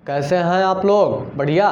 कैसे हैं आप लोग? बढ़िया।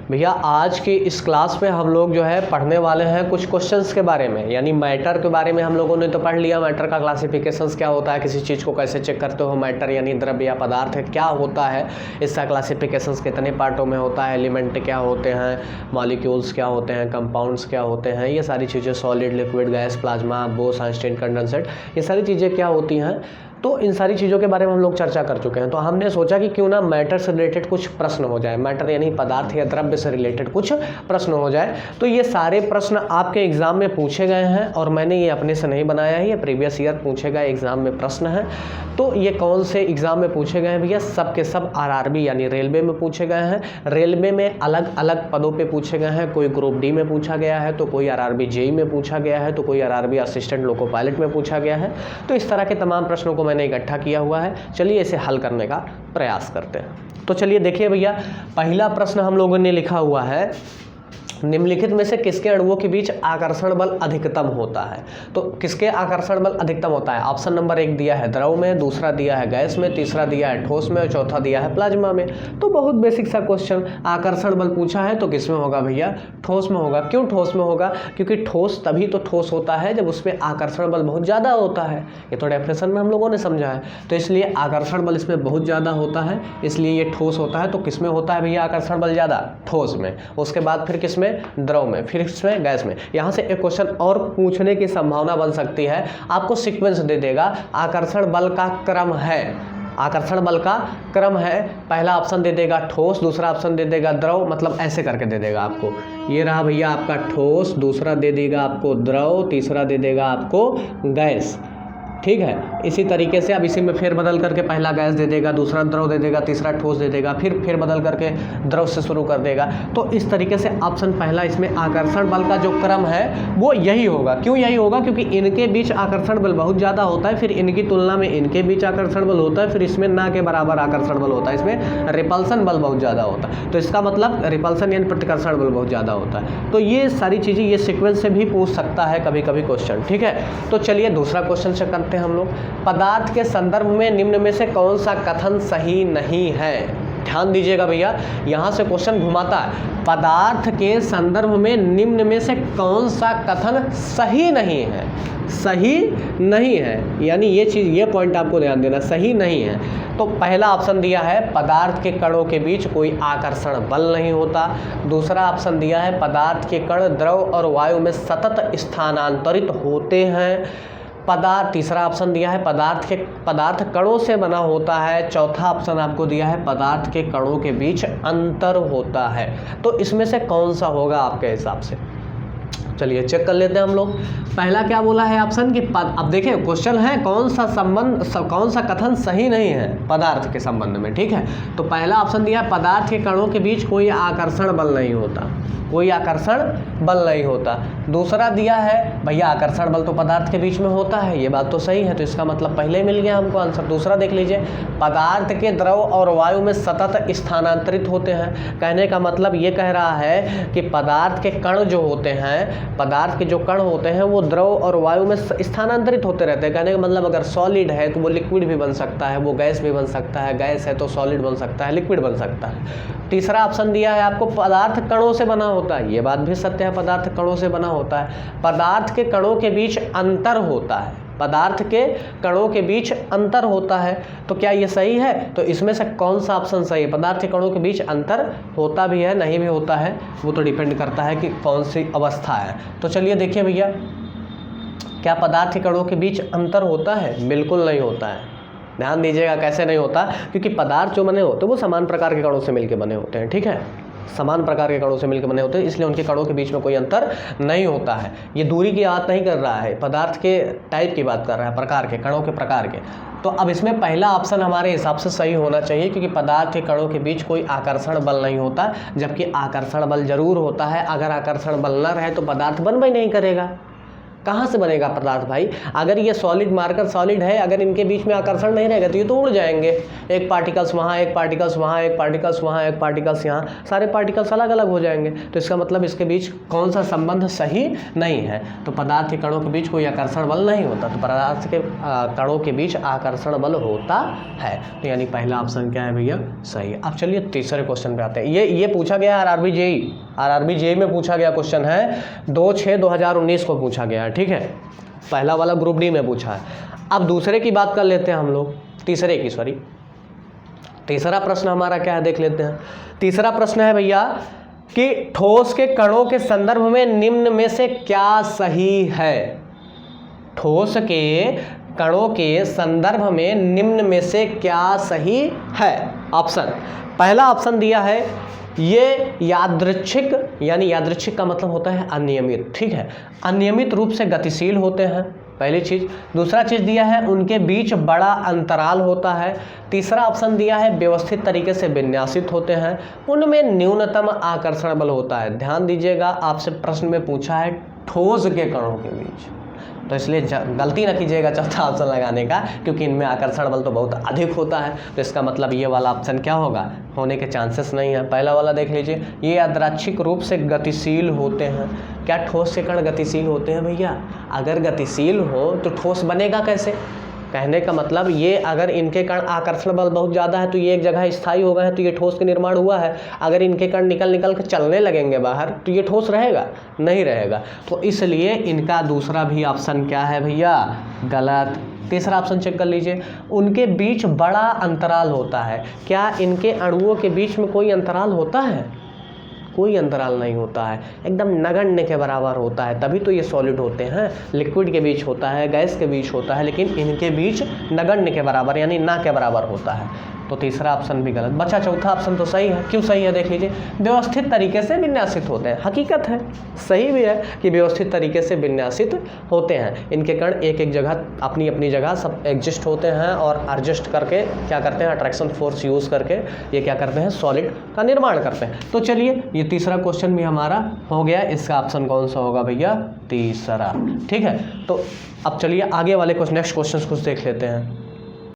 भैया आज की इस क्लास में हम लोग जो है पढ़ने वाले हैं कुछ क्वेश्चंस के बारे में, यानी मैटर के बारे में। हम लोगों ने तो पढ़ लिया मैटर का क्लासिफिकेशंस क्या होता है, किसी चीज़ को कैसे चेक करते हो, मैटर यानी द्रव्य या पदार्थ है क्या होता है, इसका क्लासिफिकेशंस कितने पार्टों में होता है, एलिमेंट क्या होते हैं, मॉलिक्यूल्स क्या होते हैं, कंपाउंड्स क्या होते हैं, ये सारी चीज़ें, solid, liquid, gas, plasma, Bose, Einstein, condensate, ये सारी चीज़ें क्या होती हैं। तो इन सारी चीज़ों के बारे में हम लोग चर्चा कर चुके हैं। तो हमने सोचा कि क्यों ना मैटर से रिलेटेड कुछ प्रश्न हो जाए, मैटर यानी पदार्थ या द्रव्य से रिलेटेड कुछ प्रश्न हो जाए। तो ये सारे प्रश्न आपके एग्ज़ाम में पूछे गए हैं और मैंने ये अपने से नहीं बनाया है, ये प्रीवियस ईयर पूछे गए एग्ज़ाम में प्रश्न हैं। तो ये कौन से एग्ज़ाम में पूछे गए हैं भैया? सब के सब आरआरबी यानी रेलवे में पूछे गए हैं। रेलवे में अलग अलग पदों पर पूछे गए हैं। कोई ग्रुप डी में पूछा गया है, तो कोई आरआरबी जेई में पूछा गया है, तो कोई आरआरबी असिस्टेंट लोको पायलट में पूछा गया है। तो इस तरह के तमाम प्रश्नों को मैंने इकट्ठा किया हुआ है। चलिए इसे हल करने का प्रयास करते हैं। तो चलिए देखिए भैया, पहला प्रश्न हम लोगों ने लिखा हुआ है, निम्नलिखित में से किसके अणुओं के बीच आकर्षण बल अधिकतम होता है? तो किसके आकर्षण बल अधिकतम होता है? ऑप्शन नंबर 1 दिया है द्रव में, दूसरा दिया है गैस में, तीसरा दिया है ठोस में और चौथा दिया है प्लाज्मा में। तो बहुत बेसिक सा क्वेश्चन, आकर्षण बल पूछा है तो किस में होगा भैया? ठोस में होगा। क्यों ठोस में होगा? क्योंकि ठोस तभी तो ठोस होता है जब उसमें आकर्षण बल बहुत ज़्यादा होता है। ये तो डेफिनेशन में हम लोगों ने समझा है। तो इसलिए आकर्षण बल इसमें बहुत ज़्यादा होता है, इसलिए ये ठोस होता है। तो किस में होता है भैया आकर्षण बल ज़्यादा? ठोस में। उसके बाद फिर किस में? द्रव में, फिर इसमें गैस में। यहाँ से एक क्वेश्चन और पूछने की संभावना बन सकती है, आपको सीक्वेंस दे देगा, आकर्षण बल का क्रम है, आकर्षण बल का क्रम है। पहला ऑप्शन दे देगा ठोस, दूसरा ऑप्शन दे देगा द्रव, मतलब ऐसे करके दे देगा आपको। ये रहा भैया आपका ठोस, दूसरा दे देगा आपको द्रव, तीसरा दे देगा आपको गैस। ठीक है, इसी तरीके से अब इसी में फेर बदल करके पहला गैस दे देगा, दूसरा द्रव दे देगा, तीसरा ठोस दे देगा, फिर फेर बदल करके द्रव से शुरू कर देगा। तो इस तरीके से ऑप्शन पहला इसमें आकर्षण बल का जो क्रम है वो यही होगा। क्यों यही होगा? क्योंकि इनके बीच आकर्षण बल बहुत ज़्यादा होता है, फिर इनकी तुलना में इनके बीच आकर्षण बल होता है, फिर इसमें ना के बराबर आकर्षण बल होता है, इसमें रिपल्सन बल बहुत ज़्यादा होता है। तो इसका मतलब रिपल्सन यानी प्रतिकर्षण बल बहुत ज़्यादा होता है। तो ये सारी चीज़ें ये सीक्वेंस से भी पूछ सकता है कभी कभी क्वेश्चन। ठीक है, तो चलिए दूसरा क्वेश्चन से करते हैं हम लोग। पदार्थ के संदर्भ में निम्न में से कौन सा कथन सही नहीं है? ध्यान दीजिएगा भैया, यहाँ से क्वेश्चन घुमाता है। पदार्थ के संदर्भ में निम्न में से कौन सा कथन सही नहीं है? सही नहीं है यानी ये चीज़, ये पॉइंट आपको ध्यान देना, सही नहीं है। तो पहला ऑप्शन दिया है पदार्थ के कणों के बीच कोई आकर्षण बल नहीं होता। दूसरा ऑप्शन दिया है पदार्थ के कण द्रव और वायु में सतत स्थानांतरित होते हैं। तीसरा ऑप्शन दिया है पदार्थ कणों से बना होता है। चौथा ऑप्शन आपको दिया है पदार्थ के कणों के बीच अंतर होता है। तो इसमें से कौन सा होगा आपके हिसाब से? चलिए चेक कर लेते हैं हम लोग। पहला क्या बोला है ऑप्शन कि अब देखिए क्वेश्चन है कौन सा कथन सही नहीं है पदार्थ के संबंध में। ठीक है, तो पहला ऑप्शन दिया है पदार्थ के कणों के बीच कोई आकर्षण बल नहीं होता, कोई आकर्षण बल नहीं होता। दूसरा दिया है भैया आकर्षण बल तो पदार्थ के बीच में होता है, ये बात तो सही है। तो इसका मतलब पहले ही मिल गया हमको आंसर। दूसरा देख लीजिए, पदार्थ के द्रव और वायु में सतत स्थानांतरित होते हैं। कहने का मतलब ये कह रहा है कि पदार्थ के कण जो होते हैं, पदार्थ के जो कण होते हैं वो द्रव और वायु में स्थानांतरित होते रहते हैं। कहने का मतलब अगर सॉलिड है तो वो लिक्विड भी बन सकता है, वो गैस भी बन सकता है, गैस है तो सॉलिड बन सकता है, लिक्विड बन सकता है। तीसरा ऑप्शन दिया है आपको पदार्थ कणों से बना होता है, ये बात भी सत्य है, पदार्थ कणों से बना होता है। पदार्थ के कणों के बीच अंतर होता है, पदार्थ के कणों के बीच अंतर होता है। तो क्या ये सही है? तो इसमें से कौन सा ऑप्शन सही है? पदार्थ के कणों के बीच अंतर होता भी है, नहीं भी होता है, वो तो डिपेंड करता है कि कौन सी अवस्था है। तो चलिए देखिए भैया, क्या पदार्थ के कणों के बीच अंतर होता है? बिल्कुल नहीं होता है। ध्यान दीजिएगा कैसे नहीं होता, क्योंकि पदार्थ जो बने होते हैं वो समान प्रकार के कणों से मिलकर बने होते हैं। ठीक है, समान प्रकार के कणों से मिलकर बने होते हैं, इसलिए उनके कणों के बीच में कोई अंतर नहीं होता है। ये दूरी की बात नहीं कर रहा है, पदार्थ के टाइप की बात कर रहा है, प्रकार के, कणों के प्रकार के। तो अब इसमें पहला ऑप्शन हमारे हिसाब से सही होना चाहिए, क्योंकि पदार्थ के कणों के बीच कोई आकर्षण बल नहीं होता, जबकि आकर्षण बल जरूर होता है। अगर आकर्षण बल न रहे तो पदार्थ बन भी नहीं करेगा। कहाँ से बनेगा पदार्थ भाई? अगर ये सॉलिड मार्कर सॉलिड है, अगर इनके बीच में आकर्षण नहीं रहेगा तो ये तो उड़ जाएंगे। एक पार्टिकल्स वहाँ, एक पार्टिकल्स वहाँ, एक पार्टिकल्स वहाँ, एक पार्टिकल्स यहाँ, सारे पार्टिकल्स अलग अलग हो जाएंगे। तो इसका मतलब इसके बीच कौन सा संबंध सही नहीं है। तो पदार्थ के कणों के बीच कोई आकर्षण बल नहीं होता, तो पदार्थ के कणों के बीच आकर्षण बल होता है। तो यानी पहला ऑप्शन क्या है भैया? सही है। अब चलिए तीसरे क्वेश्चन पे आते हैं। ये पूछा गया आरआरबी जेई में पूछा गया क्वेश्चन है, 2/6/2019 को पूछा गया है, ठीक है। पहला वाला ग्रुप डी में पूछा है। अब दूसरे की बात कर लेते हैं हम लोग, तीसरा प्रश्न हमारा क्या है देख लेते हैं। तीसरा प्रश्न है भैया कि ठोस के कणों के संदर्भ में निम्न में से क्या सही है? ठोस के कणों के संदर्भ में निम्न में से क्या सही है? ऑप्शन, पहला ऑप्शन दिया है ये यादृच्छिक, यानी यादृच्छिक का मतलब होता है अनियमित, ठीक है, अनियमित रूप से गतिशील होते हैं, पहली चीज़। दूसरा चीज़ दिया है उनके बीच बड़ा अंतराल होता है। तीसरा ऑप्शन दिया है व्यवस्थित तरीके से विन्यासित होते हैं, उनमें न्यूनतम आकर्षण बल होता है। ध्यान दीजिएगा, आपसे प्रश्न में पूछा है ठोस के कणों के बीच, तो इसलिए गलती ना कीजिएगा चौथा ऑप्शन लगाने का, क्योंकि इनमें आकर्षण बल तो बहुत अधिक होता है। तो इसका मतलब ये वाला ऑप्शन क्या होगा? होने के चांसेस नहीं है। पहला वाला देख लीजिए, ये यादृच्छिक रूप से गतिशील होते हैं। क्या ठोस के कण गतिशील होते हैं भैया? अगर गतिशील हो तो ठोस बनेगा कैसे? कहने का मतलब ये, अगर इनके कण आकर्षण बल बहुत ज़्यादा है तो ये एक जगह स्थायी हो गए हैं, तो ये ठोस के निर्माण हुआ है। अगर इनके कण निकल कर चलने लगेंगे बाहर तो ये ठोस रहेगा? नहीं रहेगा। तो इसलिए इनका दूसरा भी ऑप्शन क्या है भैया? गलत। तीसरा ऑप्शन चेक कर लीजिए, उनके बीच बड़ा अंतराल होता है। क्या इनके अणुओं के बीच में कोई अंतराल होता है? कोई अंतराल नहीं होता है, एकदम नगण्य के बराबर होता है, तभी तो ये सॉलिड होते हैं। लिक्विड के बीच होता है, गैस के बीच होता है, लेकिन इनके बीच नगण्य के बराबर यानी ना के बराबर होता है। तो तीसरा ऑप्शन भी गलत बचा। चौथा ऑप्शन तो सही है। क्यों सही है देख लीजिए, व्यवस्थित तरीके से विन्यासित होते हैं। हकीकत है, सही भी है कि व्यवस्थित तरीके से विन्यासित होते हैं। इनके कण एक एक जगह अपनी अपनी जगह सब एग्जिस्ट होते हैं और एडजस्ट करके क्या करते हैं, अट्रैक्शन फोर्स यूज़ करके ये क्या करते हैं, सॉलिड का निर्माण करते हैं। तो चलिए ये तीसरा क्वेश्चन भी हमारा हो गया। इसका ऑप्शन कौन सा होगा भैया? तीसरा, ठीक है। तो अब चलिए आगे वाले नेक्स्ट क्वेश्चन कुछ देख लेते हैं।